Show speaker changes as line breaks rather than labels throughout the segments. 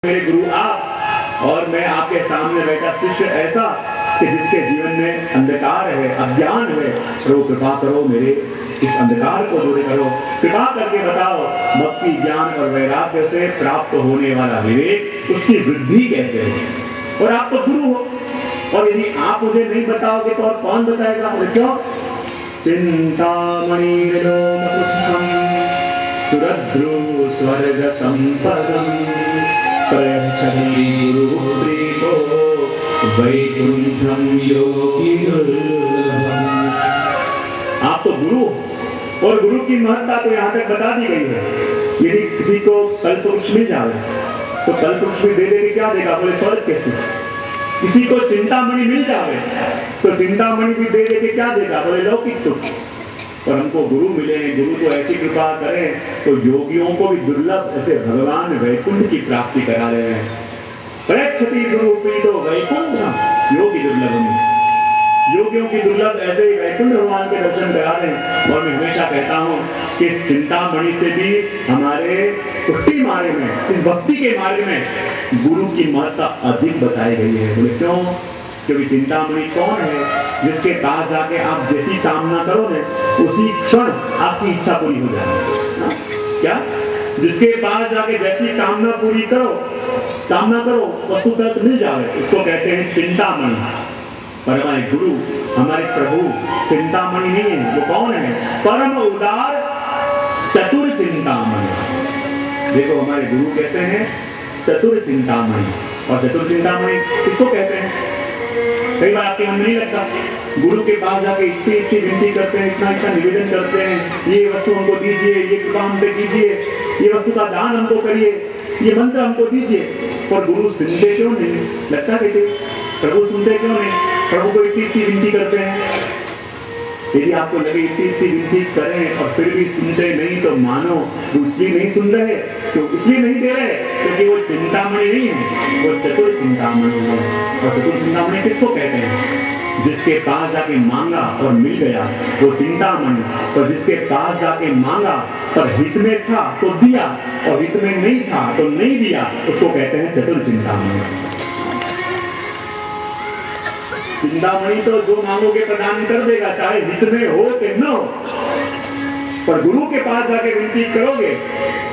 मेरे गुरु आप और मैं आपके सामने बैठा शिष्य ऐसा कि जिसके जीवन में अंधकार है, अज्ञान है, प्रभु कृपा करो, मेरे इस अंधकार को दूर करो, कृपा करके बताओ भक्ति ज्ञान और वैराग्य से प्राप्त होने वाला विवेक, उसकी वृद्धि कैसे हो। और आप तो गुरु हो, और यदि आप मुझे नहीं बताओगे तो और कौन बताएगा। क्यों? चिंतामणि सुरद्रु स्वर्ग संपदम प्रयच्छति गुरु प्रीतो वैकुंठम योगी दुर्लभम। आप तो गुरु, और गुरु की महत्ता तो यहाँ तक बता दी गई है। यदि किसी को कल्पवृक्ष मिल जाए तो कल्पवृक्ष में दे के क्या देगा? बोले स्वर्ग के सुख। किसी को चिंतामणि मिल जाए तो चिंतामणि भी दे के क्या देगा? बोले लौकिक सुख। और हमको गुरु मिले हैं, गुरु को ऐसी कृपा करें तो योगियों को भी दुर्लभ ऐसे भगवान वैकुंठ की प्राप्ति करा रहे हैं। प्रयच्छति गुरु प्रीतो वैकुंठम योगी दुर्लभम। योगियों की दुर्लभ ऐसे ही वैकुंठ भगवान के दर्शन करा रहे हैं। और मैं हमेशा कहता हूँ कि इस चिंतामणि से भी हमारे पुष्टि मार्ग में, इस भक्ति के मार्ग में गुरु की महत्ता अधिक बताई गई है। बोले क्यों? क्योंकि चिंतामणि कौन है? जिसके पास जाके आप जैसी कामना करोगे उसी क्षण आपकी इच्छा पूरी हो जाए। क्या? जिसके पास जाके जैसी कामना पूरी करो, कामना करो वस्तु तक मिल जाए, उसको कहते हैं चिंतामणि। पर हमारे गुरु, हमारे प्रभु चिंतामणि नहीं है। वो कौन है? परम उदार चतुर चिंतामणि। देखो हमारे गुरु कैसे हैं? चतुर चिंतामणि। और चतुर चिंतामणि किसको कहते हैं? कई बार आपके मन में नहीं लगता, गुरु के पास जाके इतनी इतनी विनती करते हैं, इतना इतना निवेदन करते हैं, ये वस्तु हमको दीजिए, ये कृपा हम पे कीजिए, ये वस्तु का दान हमको करिए, ये मंत्र हमको दीजिए। और गुरु सुनते क्यों नहीं? लगता है कि प्रभु सुनते क्यों नहीं? प्रभु को इतनी इतनी विनती करते हैं। यदि आपको लगे इतनी इतनी विनती करें और फिर भी सुनते नहीं तो मानो वो इसलिए नहीं सुन रहे, तो इसलिए नहीं दे रहे क्योंकि वो चिंतामणि नहीं है, वो चतुर चिंतामणि है। और चतुर चिंतामणि किसको कहते हैं? जिसके पास जाके मांगा और मिल गया वो चिंतामणि। और जिसके पास जाके मांगा पर हित में था तो दिया, और हित में नहीं था तो नहीं दिया, उसको कहते हैं चतुर चिंतामणि। चिंतामणि तो जो मांगोगे प्रदान कर देगा, चाहे हित में हो कि न हो। पर गुरु के पास जाके विनती करोगे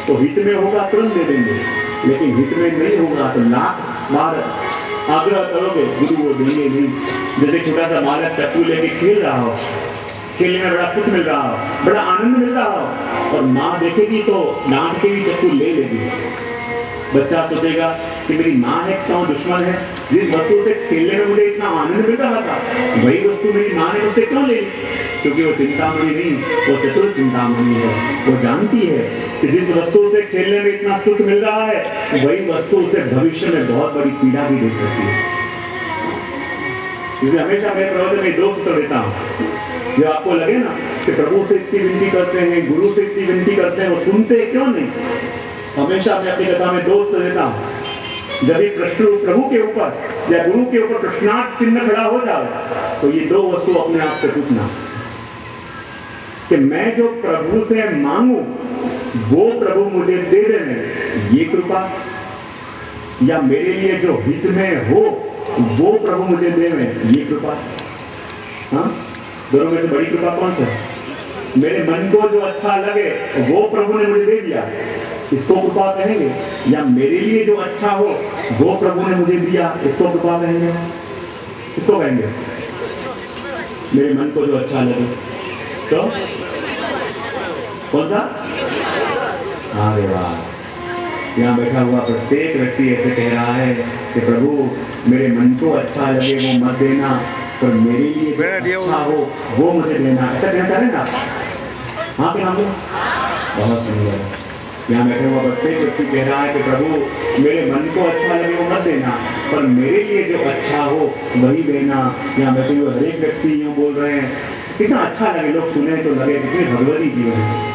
तो हित में होगा तुरंत दे देंगे, लेकिन हित में नहीं होगा तो लाख बार आग्रह करोगे, गुरु वो देंगे नहीं। जैसे छोटा सा बालक चप्पू लेके खेल रहा हो, खेलने में बड़ा सुख मिल रहा हो, बड़ा आनंद मिल रहा हो, और माँ देखेगी तो डांट के भी चप्पू ले लेगी। बच्चा सोचेगा कि मेरी माँ है क्यों दुश्मन है? जिस वस्तु से खेलने में मुझे इतना आनंद मिल रहा था वही वस्तु मेरी माँ ने मुझसे क्यों ले ली? क्योंकि वो चिंतामणि नहीं, वो चतुर चिंतामणि है। वो जानती है कि जिस वस्तु से खेलने में इतना सुख मिल रहा है वही वस्तु उसे भविष्य में बहुत बड़ी पीड़ा भी दे सकती है। इसे हमेशा मैं प्रवचन में दो सूत्र देता हूँ। जो आपको लगे ना कि प्रभु से इतनी विनती करते हैं, गुरु से इतनी विनती करते हैं, वो सुनते क्यों नहीं? हमेशा मैं अपनी कथा में दोस्त देता हूँ। जब भी प्रश्न प्रभु के ऊपर या गुरु के ऊपर प्रश्नार्थ चिन्ह खड़ा हो जाए तो ये दो वस्तु अपने आप से पूछना कि मैं जो प्रभु से मांगू वो प्रभु मुझे दे देने, ये कृपा, या मेरे लिए जो हित में हो वो प्रभु मुझे देवे, ये कृपा। हाँ, दोनों में से बड़ी कृपा कौन सा? मेरे मन को जो अच्छा लगे वो प्रभु ने मुझे दे दिया, इसको कृपा कहेंगे? या मेरे लिए जो अच्छा हो वो प्रभु ने मुझे दिया, इसको कृपा कहेंगे? इसको कहेंगे मेरे मन को जो अच्छा लगे। तो कौन सा? अरे वाह, यहाँ बैठा हुआ प्रत्येक व्यक्ति ऐसे कह रहा है कि प्रभु मेरे मन को अच्छा लगे वो मत देना, पर मेरे लिए जो अच्छा हो वो मुझे देना। ऐसा कहना चाह रहे ना? हाँ कि नाम? बहुत सुंदर। यहाँ बैठे हुआ प्रत्येक व्यक्ति कह रहा है कि प्रभु मेरे मन को अच्छा लगे वो मत देना, पर मेरे लिए जो अच्छा हो वही देना। यहाँ बैठे हुए हर एक व्यक्ति यूँ बोल रहे हैं, कितना अच्छा लगे, लोग सुने तो लगे कितने भगवती जीवन है,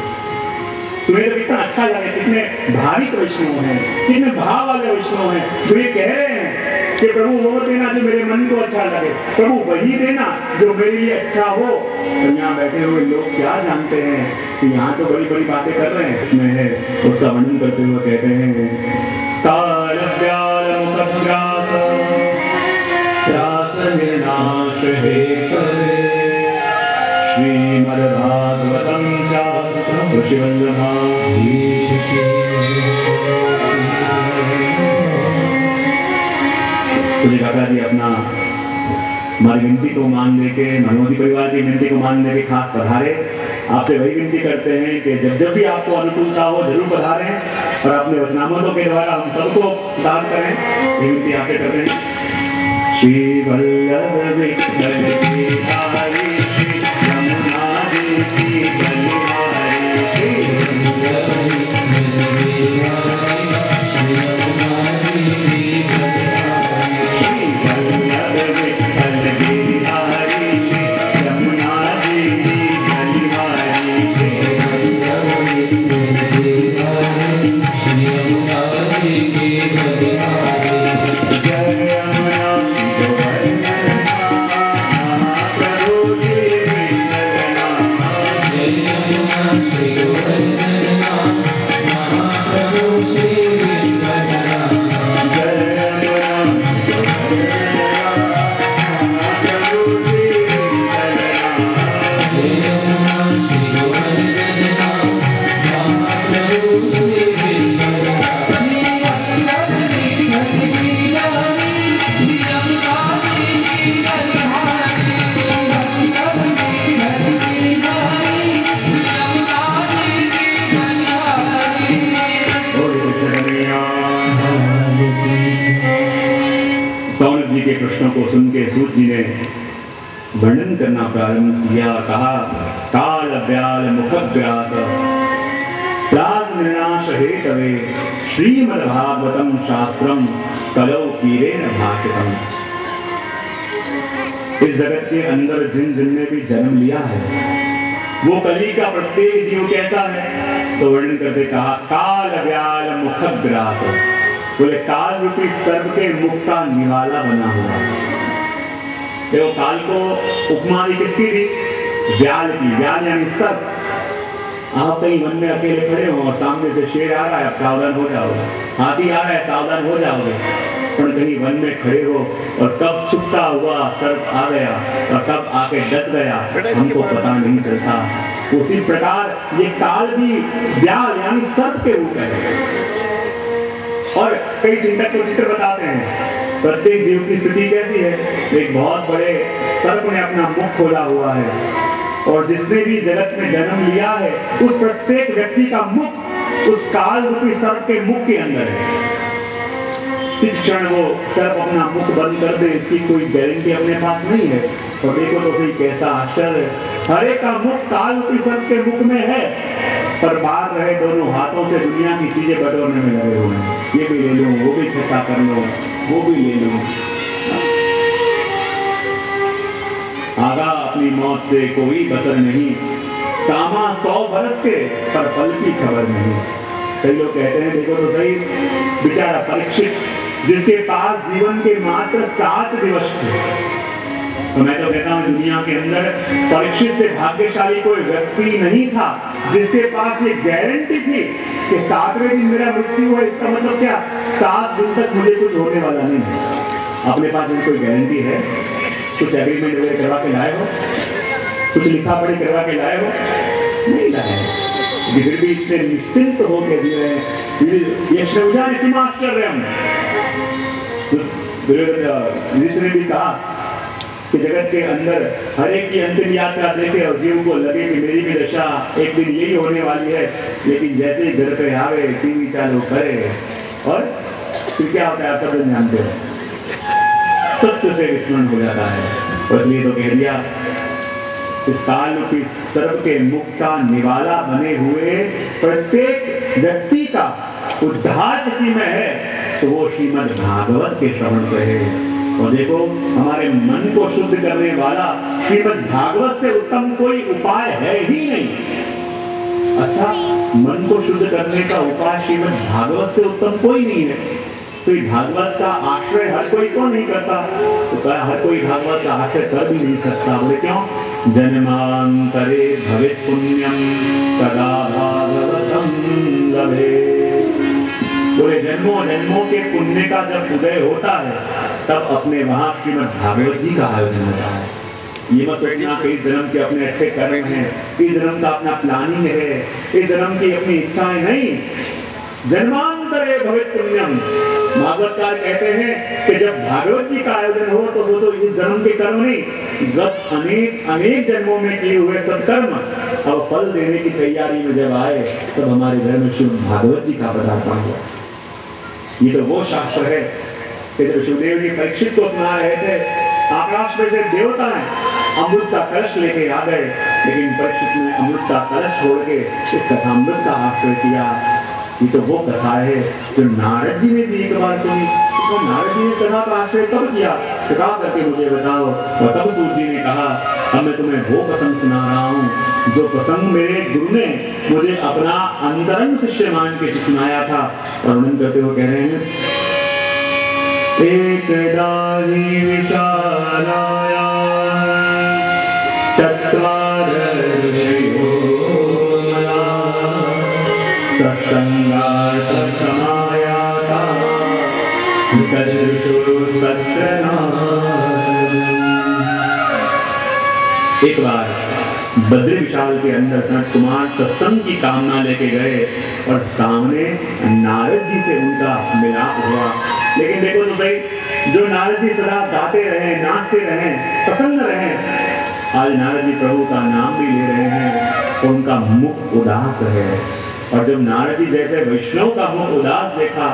सुने तो कितना अच्छा लगे, कितने भाविक वैष्णव हैं, कितने भाव वाले वैष्णव हैं जो ये कह रहे हैं कि प्रभु वो देना जो मेरे मन को अच्छा लगे, प्रभु वही देना जो मेरे लिए अच्छा हो। तो यहाँ बैठे हुए लोग क्या जानते हैं कि यहाँ तो बड़ी बड़ी बातें कर रहे हैं, इसमें है उसका वर्णन करते हुए कहते हैं कालव्यालमुखग्रास त्रास निर्नाश हे करे श्रीमद्भागवतं शास्त्रं ऋषिवल्लभाधीश। काका जी अपना हमारी विनती को मान लेके, मनोजी परिवार की विनती को मान लेके खास पधारे। आपसे वही विनती करते हैं कि जब जब भी आपको अनुकूलता हो जरूर पधारें और अपने वचनामृतों के द्वारा हम सबको दान करें। ये विनती आपसे करते हैं। श्री वल्लभ विठ्ठल की हरि श्री यमुना जी की बलिहारी श्री वल्लभ विठ्ठल की हरि श्री यमुना जी की बलिहारी श्री वल्लभ विठ्ठल की हरि श्री यमुना जी की बलिहारी श्री वल्लभ विठ्ठल की हरि श्री यमुना जी की बलिहारी। जय यमुना के प्रश्नों को सुन के सूत जी ने वर्णन करना प्रारंभ किया। कहा काल व्याल मुखग्रास त्रास निर्नाश हेतवे श्रीमद्भागवतं शास्त्रम कलौ कीरेण भाषितम्। इस जगत के अंदर जिन जिन ने भी जन्म लिया है वो कली का प्रत्येक जीव कैसा है तो वर्णन करते कहा काल व्याल मुखग्रास, बोले काल रूपी सर्प के मुख का निवाला बना हुआ। देखो काल को उपमा किसकी थी? व्याल की। व्याल यानी सर्प। आप कहीं वन में अकेले खड़े हो और सामने से शेर आ रहा है, आप सावधान हो जाओगे। हाथी आ रहा है, सावधान हो जाओगे। पर कहीं वन में खड़े हो और कब छुपता हुआ सर्प आ गया और कब आके डस गया हमको पता नहीं चलता। उसी प्रकार ये काल भी व्याल यानी सर्प के रूप है। और कई चिंतक को चित्र बताते हैं प्रत्येक जीव की स्थिति कैसी है। एक बहुत बड़े सर्प ने अपना मुख खोला हुआ है और जिसने भी जगत में जन्म लिया है उस प्रत्येक व्यक्ति का मुख उस काल रूपी सर्प के मुख के अंदर है। इस क्षण वो सर्प अपना मुख बंद कर दे इसकी कोई गारंटी अपने पास नहीं है। और देखो तो सही कैसा आश्चर्य, हरे का मुख काल रूपी सर्प के मुख में है पर बाहर रहे दोनों हाथों से दुनिया की चीजें बटोरने में लगे हुए हैं। ये भी ले लूं, वो भी इकट्ठा कर लो, वो भी ले लूं। आगा अपनी मौत से कोई बसर नहीं, सामा 100 बरस के पर पल की खबर नहीं। कई लोग कहते हैं देखो तो सही बेचारा परीक्षित जिसके पास जीवन के मात्र 7 दिवस थे। तो मैं तो कहता हूँ दुनिया के अंदर परीक्षित से भाग्यशाली कोई व्यक्ति नहीं था जिसके पास ये गारंटी थी कि 7वें दिन मेरा मृत्यु है। इसका मतलब क्या? 7 दिन तक मुझे कुछ होने वाला नहीं। अपने पास कोई गारंटी है? कुछ एग्रीमेंट वगैरह करवा के लाए हो? कुछ लिखा पढ़ी करवा के लाए हो? नहीं लाए। फिर भी इतने निश्चिंत हो के जी रहे हैं। ये श्रवजा नीति माफ कर रहे हम। ने भी कहा कि जगत के अंदर हर एक की अंतिम यात्रा देखे और जीव को लगे कि मेरी भी दशा एक दिन यही होने वाली है, लेकिन जैसे ही घर पे आवे टीवी चालू करे और फिर क्या होता है आप सब जानते हो, सत्य से विस्मरण हो जाता है। इसलिए तो कह दिया इस काल रूपी सर्प के मुख का निवाला बने हुए प्रत्येक व्यक्ति का उद्धार किसी में है तो वो श्रीमद् भागवत के श्रवण से है। और देखो हमारे मन को शुद्ध करने वाला श्रीमद् भागवत से उत्तम कोई उपाय है ही नहीं। अच्छा, मन को शुद्ध करने का उपाय श्रीमद् भागवत से उत्तम कोई नहीं है। तो भागवत का आश्रय हर कोई क्यों नहीं करता? तो हर कोई भागवत का आश्रय कर भी नहीं सकता। बोले क्यों? जन्मांतरे भवेत् पुण्यम तदा भागवतम लभेत्। बोले जन्मों जन्मों के पुण्य का जब उदय होता है तब अपने वहां श्रीमद् भागवत जी का आयोजन होता है। ये मत सोचना कि इस जन्म के अपने अच्छे कर्म हैं, इस जन्म का अपना प्लानिंग है, इस जन्म की अपनी इच्छाएं नहीं। जन्मांतरे भवेत् पुण्यम। भागवतकार कहते हैं कि जब भागवत जी का आयोजन हो तो वो तो इस जन्म के कर्म नहीं, गत अनेक अनेक जन्मों में किए हुए सत्कर्म अब फल देने की तैयारी में जब आए तब हमारे घर में श्रीमद् भागवत जी का पदार्पण हुआ। ये तो वो शास्त्र है कि जब शिवदेव जी परीक्षित को सुना रहे थे, आकाश में से देवताएं अमृत का कलश लेके आ गए, लेकिन परीक्षित ने अमृत का कलश छोड़ के इस कथामृत का आश्रय किया। ये तो वो कथा है जो नारद जी ने भी एक बार सुनी। तो नारद जी ने कथा का आश्रय कब किया? कृपा करके मुझे बताओ। और तब सूर्य जी ने कहा, अब मैं तुम्हें वो प्रसंग सुना रहा हूँ जो प्रसंग मेरे गुरु ने मुझे अपना अंतरंग शिष्य मान के सुनाया था। और वर्णन करते हुए कह रहे हैं, एकदा हि विशालाया चत्वार सत्संगार्थं समायाता तदृशो सत्रनाम। एक बार बद्री विशाल के अंदर सनत कुमार सत्संग की कामना लेके गए और सामने नारद जी से उनका मिलाप हुआ। लेकिन देखो तो सही, जो नारद जी सदा गाते रहे, नाचते रहे, प्रसन्न रहे, आज नारद जी प्रभु का नाम भी ले रहे हैं, उनका मुख उदास है। और जब नारद जी जैसे वैष्णव का मुख उदास देखा,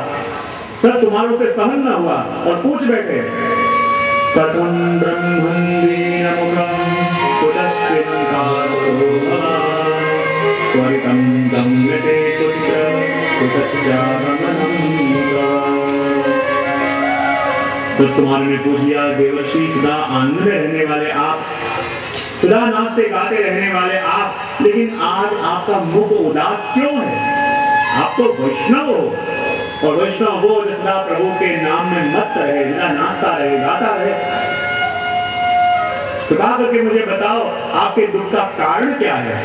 सब तुम्हारों से सहन न हुआ और पूछ बैठे, कथं ब्रह्मंदीन मुखं कुतश्चिन्तारो भवान् त्वरितं गम्यते कुत्र कुतश्चागमनं भवान्। तो तुम्हारे ने पूछ लिया, देवर्षि सदा आनंद में रहने वाले आप, सदा नाचते गाते रहने वाले आप, लेकिन आज आपका मुख उदास क्यों है? आप तो वैष्णव हो, और वैष्णव वो सदा प्रभु के नाम में मत रहे, सदा नाचता रहे, गाता रहे। कृपा करके मुझे बताओ आपके दुख का कारण क्या है,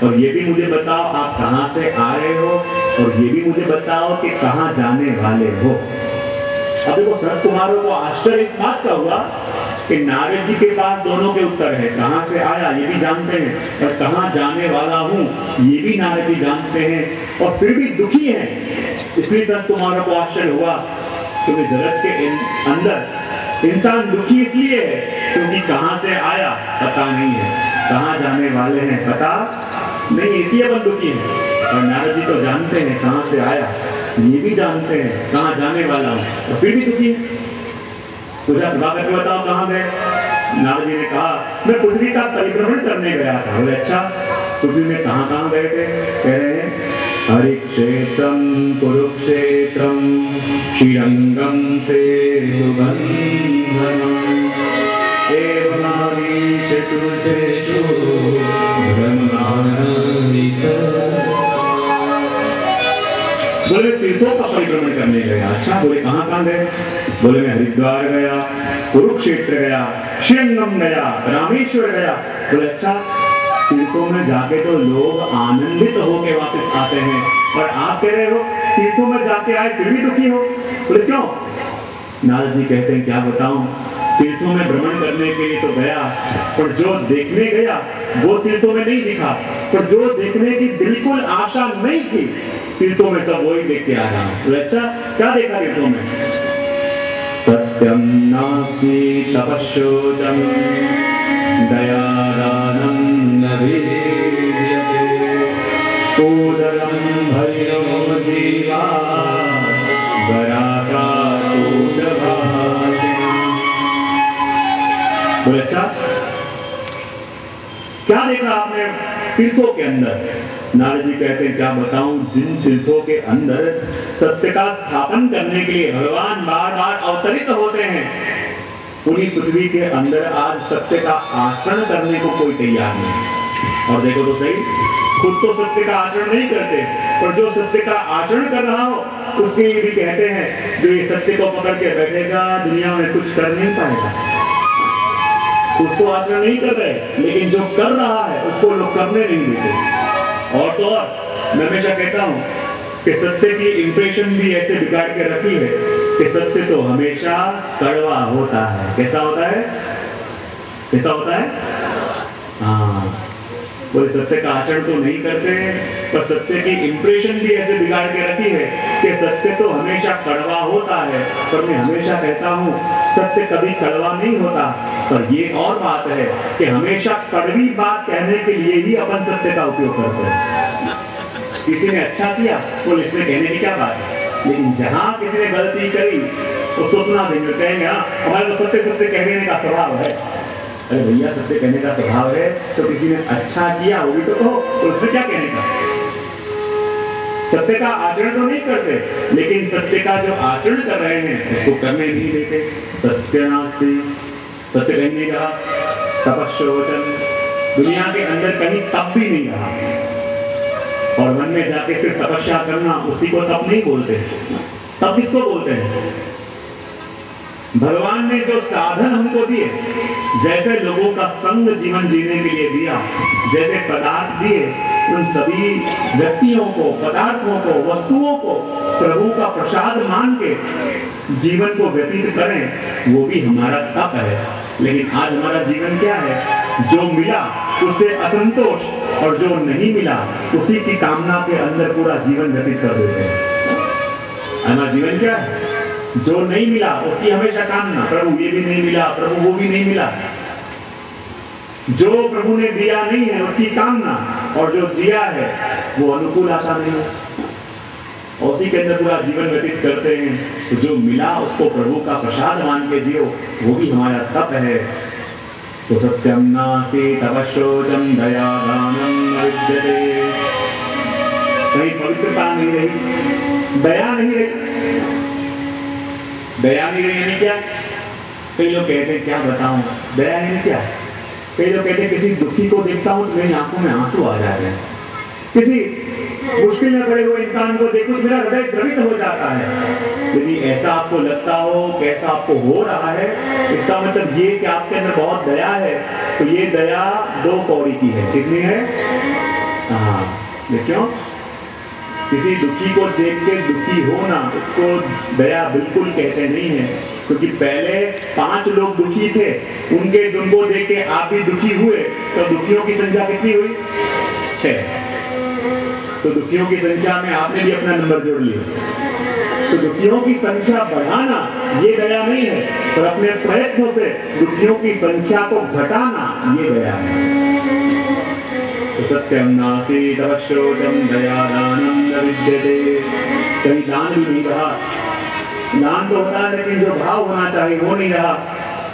और ये भी मुझे बताओ आप कहां से आ रहे हो, और ये भी मुझे बताओ कि कहां जाने वाले हो। अब देखो सनत कुमारों को आश्चर्य इस बात का हुआ कि नारद जी के पास दोनों के उत्तर है, कहां से आया ये भी जानते हैं और कहां जाने वाला हूं ये भी नारद जी जानते हैं, और फिर भी दुखी हैं। इसलिए सनत कुमारों को आश्चर्य हुआ क्योंकि जगत के अंदर इंसान दुखी इसलिए है क्योंकि कहां से आया पता नहीं है, कहां जाने वाले हैं पता नहीं, इसलिए अपन दुखी है। और नारद जी तो जानते हैं कहां से आया, ये भी जानते हैं कहां जाने वाला हूं, और फिर भी दुखी है। मुझे कृपा करके बताओ कहां गए? नारद जी ने कहा, मैं पृथ्वी का परिभ्रमण करने गया था। बोले अच्छा, पृथ्वी में कहां गए थे? कह रहे हैं, हरिक्षेत्रम कुरुक्षेत्रम श्रीरंगम सेतुबंधनम एवमावीश चतुर्थेषु बोले तीर्थों का परिभ्रमण करने गया। अच्छा, बोले कहां गए? बोले मैं हरिद्वार गया, कुरुक्षेत्र गया, श्रीरंगम गया, रामेश्वर गया। बोले अच्छा, तीर्थों में जाके तो लोग आनंदित होके वापस आते हैं, और आप कह रहे हो तीर्थों में जाके आए फिर भी दुखी हो। बोले क्यों? नारद जी कहते हैं, क्या बताऊं, तीर्थों में भ्रमण करने के लिए तो गया, पर जो देखने गया वो तीर्थों में नहीं दिखा, पर जो देखने की बिल्कुल आशा नहीं थी तीर्थों में सब वही देख के आ रहा हूं। अच्छा, क्या देखा तीर्थों में? सत्यम नास्ति तपस्योचम दयादानं न विद्यते उदरं भरिणो जीवा वराका उद्भासि। बोले अच्छा, क्या देखा आपने तीर्थों के अंदर? नारद जी कहते हैं, क्या बताऊं, जिन तीर्थों के अंदर सत्य का स्थापन करने के लिए भगवान बार बार अवतरित होते हैं, उन्हीं पृथ्वी के अंदर आज सत्य का आचरण करने को कोई तैयार नहीं। और देखो तो सही, खुद तो सत्य का आचरण नहीं करते, पर जो सत्य का आचरण कर रहा हो उसके लिए भी कहते हैं, जो ये सत्य को पकड़ के बैठेगा दुनिया में कुछ कर नहीं पाएगा। उसको आचरण नहीं कर रहे, लेकिन जो कर रहा है उसको लोग करने नहीं देते। और तो और मैं हमेशा कहता हूं, कि सत्य की इंप्रेशन भी ऐसे बिगाड़ के रखी है कि सत्य तो हमेशा कड़वा होता है। कैसा होता है? कैसा होता है? हाँ, बोले सत्य का आचरण तो नहीं करते, पर सत्य की इंप्रेशन भी ऐसे बिगाड़ के रखी है कि सत्य तो हमेशा कड़वा होता है। पर मैं हमेशा कहता हूँ सत्य कभी कड़वा नहीं होता। पर ये और बात है कि हमेशा कड़वी बात कहने के लिए ही अपन सत्य का उपयोग करते हैं। किसी ने अच्छा किया, बोले इसमें कहने की क्या बात है, लेकिन जहां किसी ने गलती करी उसको सुना देंगे, कहेंगे हाँ हमारे तो सत्य सत्य कहने का स्वभाव है। अरे भैया सत्य कहने का स्वभाव है तो किसी ने अच्छा किया होगी तो उसमें क्या कहने का? सत्य का आचरण तो नहीं करते, लेकिन सत्य का जो आचरण कर रहे हैं उसको करने नहीं देते। सत्य नास्ति, सत्य कहीं नहीं रहा। तपस्योचन, दुनिया के अंदर कहीं तप भी नहीं रहा। और मन में जाके फिर तपस्या करना, उसी को तप नहीं बोलते। तप किसको बोलते हैं? भगवान ने जो साधन हमको दिए, जैसे लोगों का संग जीवन जीने के लिए दिया, जैसे पदार्थ दिए, उन सभी व्यक्तियों को, पदार्थों को, वस्तुओं को प्रभु का प्रसाद मान के जीवन को व्यतीत करें, वो भी हमारा तप है। लेकिन आज हमारा जीवन क्या है? जो मिला उससे असंतोष, और जो नहीं मिला उसी की कामना के अंदर पूरा जीवन व्यतीत कर देते हैं। हमारा जीवन क्या है? जो नहीं मिला उसकी हमेशा कामना, प्रभु ये भी नहीं मिला, प्रभु वो भी नहीं मिला। जो प्रभु ने दिया नहीं है उसकी कामना, और जो दिया है वो अनुकूल आता नहीं है, और उसी के अंदर पूरा जीवन व्यतीत करते हैं। तो जो मिला उसको प्रभु का प्रसाद मान के जियो, वो भी हमारा तप है। तो सत्यम नास्ति तपस्योचम दया दानम न विद्यते। कहीं पवित्रता नहीं रही, दया नहीं रही। दया नहीं रही यानी क्या? कई लोग कहते हैं क्या बताऊं, दया नहीं क्या? कई लोग कहते हैं किसी दुखी को देखता हूं तो मेरी आंखों में आंसू आ जाते हैं, किसी मुश्किल में पड़े हुए इंसान को देखो तो मेरा हृदय द्रवित हो जाता है। यदि ऐसा आपको लगता हो, कैसा आपको हो रहा है, इसका मतलब ये कि आपके अंदर बहुत दया है। तो ये दया दो कौड़ी की है। कितनी है? हाँ, क्यों? किसी दुखी को देख के दुखी होना, उसको दया बिल्कुल कहते नहीं है। क्योंकि पहले 5 लोग दुखी थे, उनको देख के आप भी दुखी हुए, तो दुखियों की संख्या कितनी हुई? 6। तो दुखियों की संख्या में आपने भी अपना नंबर जोड़ लिया। तो दुखियों की संख्या बढ़ाना ये दया नहीं है, पर अपने प्रयत्नों से दुखियों की संख्या को घटाना ये दया है। सत्यम नास्ति तपस्योचम दया दानम न विद्यते। कहीं दान भी नहीं रहा। दान तो होता है लेकिन जो भाव होना चाहिए वो नहीं रहा।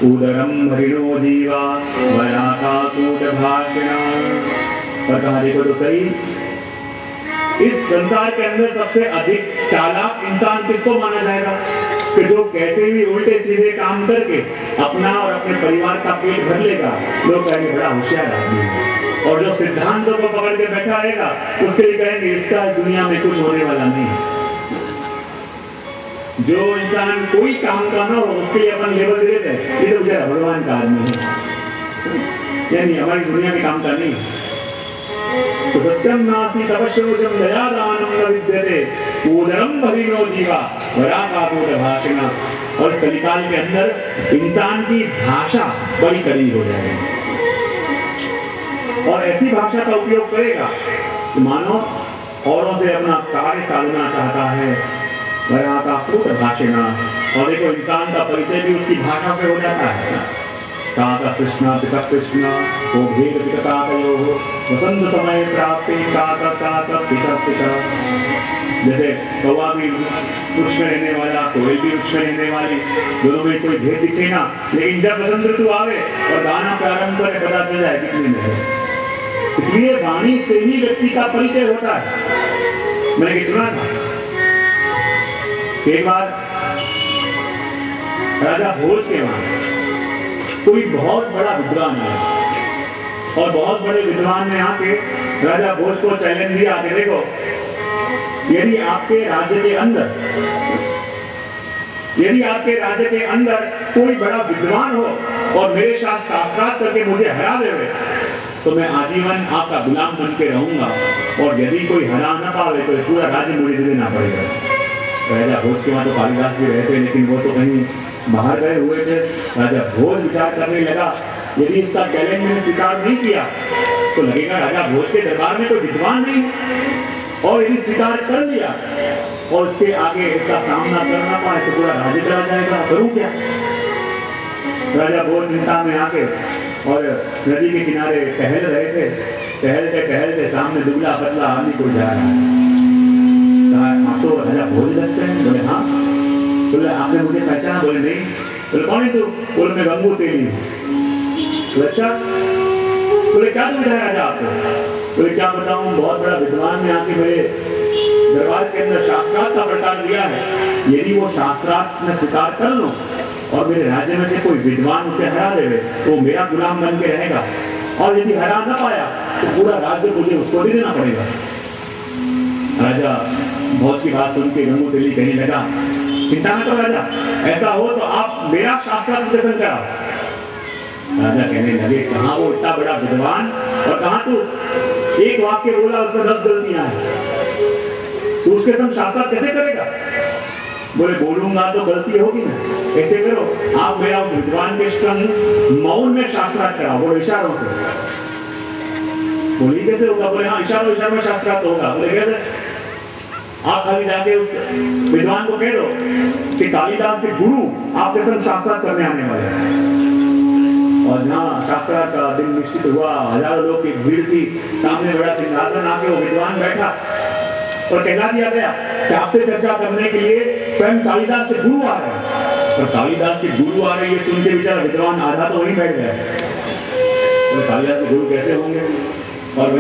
उदरम हरिणो जीवा वराका कूट भाषिणा। पर कहा देखो तो सही, इस संसार के अंदर सबसे अधिक चालाक इंसान किसको माना जाएगा? कि जो कैसे भी उल्टे सीधे काम करके अपना और अपने परिवार का पेट भर लेगा, लोग कहेंगे बड़ा होशियार आदमी है। और जो सिद्धांतों को पकड़ के बैठा रहेगा, उसके लिए कहेंगे इसका दुनिया में कुछ होने वाला नहीं है। जो इंसान कोई काम का ना हो, उसके लिए अपन लेवल दे देते हैं, ये तो बेचारा भगवान का आदमी है, यानी हमारी दुनिया में काम का नहीं है। तो सत्यम नास्ति तपस्योचम दया दानम न विद्यते उदरम हरिणो जीवा वराका कूट भाषिणा। और इस कलिकाल के अंदर इंसान की भाषा बड़ी कड़ी हो जाएगी, और ऐसी भाषा का उपयोग करेगा तो मानो औरों से अपना कार्य साधना चाहता है। वराका कूट भाषिणा। और देखो इंसान का परिचय भी उसकी भाषा से हो जाता है। काका कृष्णा पिता कृष्णा को भेद पिता कयो वसंत समय प्राप्ति काका काका पिता पिता। जैसे कौवा भी वृक्ष में रहने वाला, कोयल भी वृक्ष में रहने वाली, दोनों में कोई भेद दिखे ना, लेकिन जब वसंत ऋतु आवे और गाना प्रारंभ करे पता चल जाए कितने में है। इसलिए वाणी से ही व्यक्ति का परिचय होता है। मैंने सुना था एक बार राजा भोज के वहां कोई बहुत बड़ा विद्वान है, और बहुत बड़े विद्वान ने आके राजा भोज को चैलेंज दिया कि देखो, यदि आपके राज्य के अंदर कोई बड़ा विद्वान हो और मेरे साथ साक्षात करके मुझे हरा देवे, तो मैं आजीवन आपका गुलाम बन के रहूंगा, और यदि कोई हरा ना पावे तो पूरा राज्य मुझे देना पड़ेगा। राजा भोज के वहाँ तो कालिदास भी रहते, लेकिन वो तो कहीं बाहर गए हुए थे। राजा भोज विचार करने लगा, यदि इसका चैलेंज मैंने स्वीकार नहीं किया तो लगेगा राजा भोज के दरबार में कोई विद्वान नहीं, और यदि स्वीकार कर लिया और इसके आगे इसका सामना करना पाए तो पूरा राज्य चला जाएगा, करूं क्या। राजा भोज चिंता में आके और नदी के किनारे टहल रहे थे। टहलते सामने दुबला पतला आदमी को जा रहा है। आप तो राजा भोज लगते हैं? बोले हाँ। बोले आपने मुझे पहचाना? बोले नहीं। बोले कौन है तू? बोले मैं गंगू तेली। अच्छा। बोले क्या दुविधा है राजा आपको? बोले क्या बताऊं, बहुत बड़ा विद्वान ने आके मेरे दरबार के अंदर शास्त्रार्थ का प्रचार दिया है। यदि वो शास्त्रार्थ में स्वीकार कर लो और मेरे राज्य में से कोई विद्वान उसे हरा देवे तो मेरा गुलाम बन के रहेगा, और यदि हरा ना पाया तो पूरा राज्य मुझे उसको भी देना पड़ेगा। राजा भोज की बात सुन के गंगू तेली कहने लगा, चिंता न करो राजा, ऐसा हो तो आप मेरा शास्त्रार्थ प्रदर्शन कराओ। राजा कहने लगे, कहाँ वो इतना बड़ा विद्वान, और कहाँ तू एक वाक्य बोला उसमें 10 गलतियां हैं, तू उसके संग शास्त्रार्थ कैसे करेगा? बोले बोलूंगा तो गलती होगी ना। ऐसे करो, आप मेरा उस विद्वान के संग मौन में शास्त्रार्थ कराओ, वो इशारों से। बोली कैसे होगा? बोले हाँ, इशारों में शास्त्रार्थ होगा। बोले कैसे? आप खाली जाके उस विद्वान को कह दो कि कालिदास के गुरु आपके संग शास्त्रार्थ करने आने वाले हैं। और जहाँ शास्त्रार्थ का दिन निश्चित हुआ, हजारों लोग की भीड़ थी, सामने बड़ा सिंहासन आके वो विद्वान बैठा और कहला दिया गया कि आपसे चर्चा करने के लिए स्वयं कालिदास के गुरु आ रहे हैं। और कालिदास के गुरु आ रहे हैं सुन के बेचारा विद्वान आधा तो वहीं बैठ गया। तो कालिदास के गुरु कैसे होंगे? और